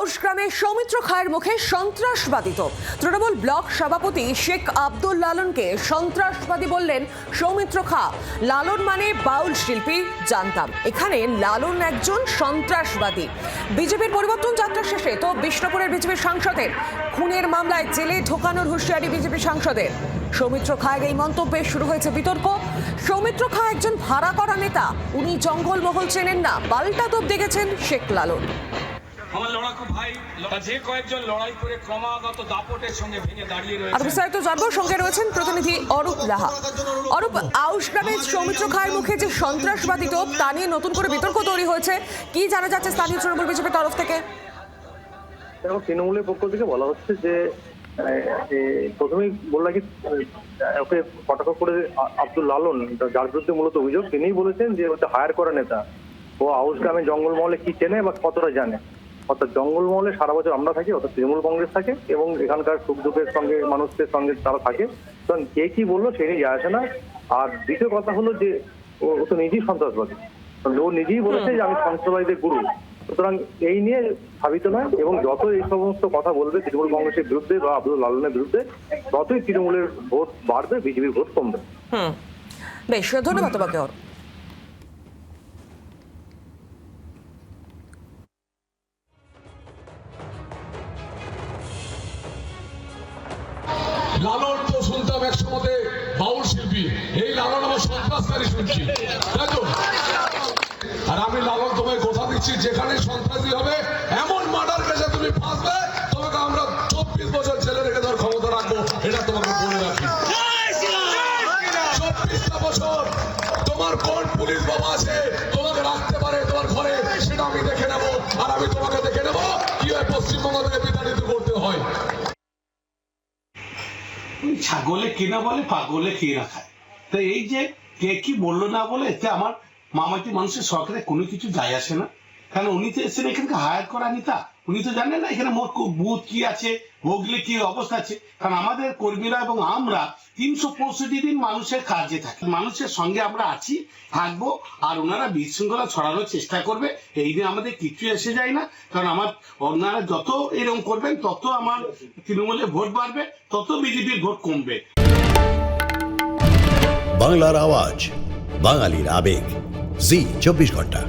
আউশ গ্রামে সৌমিত্র খায়ের মুখে সন্ত্রাসবাদী তো তৃণমূল ব্লক সভাপতি শেখ আব্দুল লালনকে সন্ত্রাসবাদী বললেন সৌমিত্র খা। লালন মানে বাউল শিল্পী জানতাম, এখানে লালন একজন সন্ত্রাসবাদী। বিজেপির পরিবর্তন যাত্রা শেষে তো বিষ্ণুপুরের বিজেপির সাংসদের খুনের মামলায় জেলে ঢোকানোর হুঁশিয়ারি বিজেপি সাংসদের। সৌমিত্র খায়ের এই মন্তব্যে শুরু হয়েছে বিতর্ক। সৌমিত্র খা একজন ভাড়া করা নেতা, উনি জঙ্গলমহল চেনেন না, পাল্টা তোপ দেখেছেন শেখ লালন। আমার লড়াকু ভাই যে কয়েকজন লড়াই করে ক্রমাগত দাপটের সঙ্গে ভেঙে দাঁড়িয়ে রয়েছে। আর বিস্তারিত জানবো, সঙ্গে রয়েছেন প্রতিনিধি অরূপ লাহা। অরূপ, আউশ গ্রামে সৌমিত্র খায়ের মুখে যে সন্ত্রাসবাদী তোপ, তা নিয়ে নতুন করে বিতর্ক তৈরি হয়েছে, কি জানা যাচ্ছে স্থানীয় তৃণমূল বিজেপির তরফ থেকে? তৃণমূলের পক্ষ থেকে বলা হচ্ছে যে প্রথমেই বললাম কি ওকে কটাক্ষ করে আব্দুল লালন, যার বিরুদ্ধে মূলত অভিযোগ, তিনিই বলেছেন যে হচ্ছে হায়ার করা নেতা। ও আউশ গ্রামে জঙ্গলমহলে কি চেনে বা কতটা জানে। অর্থাৎ জঙ্গলমহলে সারা বছর আমরা থাকি, অর্থাৎ তৃণমূল কংগ্রেস থাকে এবং এখানকার সুখ দুঃখের সঙ্গে মানুষদের সঙ্গে তারা থাকে। সুতরাং কে কি বললো সে নিয়ে যায় আসে না। আর দ্বিতীয় কথা হলো যে ও তো নিজেই সন্ত্রাসবাদী, ও নিজেই বলেছে যে আমি সন্ত্রাসবাদীদের গুরু। সুতরাং এই নিয়ে ভাবিত নয়, এবং যত এই সমস্ত কথা বলবে তৃণমূল কংগ্রেসের বিরুদ্ধে বা আব্দুল লালনের বিরুদ্ধে, ততই তৃণমূলের ভোট বাড়বে, বিজেপির ভোট কমবে। বেশ, ধন্যবাদ তোমাকে। লালন তো শুনতাম এক সময় বাউল শিল্পী, এই লালন আমার সন্ত্রাসকারী শুনছি, তাই তো? আর আমি লালন তোমায় কথা দিচ্ছি, যেখানে সন্ত্রাসী হবে এমন মার্ডার কেসে তুমি ফাঁসবে, তোমাকে আমরা 24 বছর ছেলে রেখে দেওয়ার ক্ষমতা রাখবো, এটা তোমাকে বলে রাখি। 24টা বছর তোমার কোন পুলিশ বাবা আছে তোমাকে রাখতে পারে তোমার ঘরে, সেটা আমি দেখে নেবো। আর আমি তোমাকে দেখে নেবো কিভাবে পশ্চিমবঙ্গ থেকে বিতাড়িত করতে হয়। ছাগলে কিনা বলে পাগলে কে না খায়। তো এই যে কে কি বললো না বলে, এতে আমার মামাটি মানুষের সরকারে কোনো কিছু যায় আসে না। কারণ উনি তো এসেছেন এখানকে হায়ার করা নেতা, উনি তো জানেন না এখানে মোট বুথ কি আছে, ভোগলে কি অবস্থা আছে। কারণ আমাদের কর্মীরা এবং আমরা 365 দিন মানুষের কাজে থাকি, মানুষের সঙ্গে আমরা আছি, থাকবো। আর ওনারা বিশৃঙ্খলা ছড়ানোর চেষ্টা করবে, এই দিন আমাদের কিছু এসে যায় না। কারণ আমার ওনারা যত এরকম করবেন তত আমার তৃণমূলের ভোট বাড়বে, তত বিজেপির ভোট কমবে। বাংলার আওয়াজ, বাঙালির আবেগ, জি 24 ঘন্টা।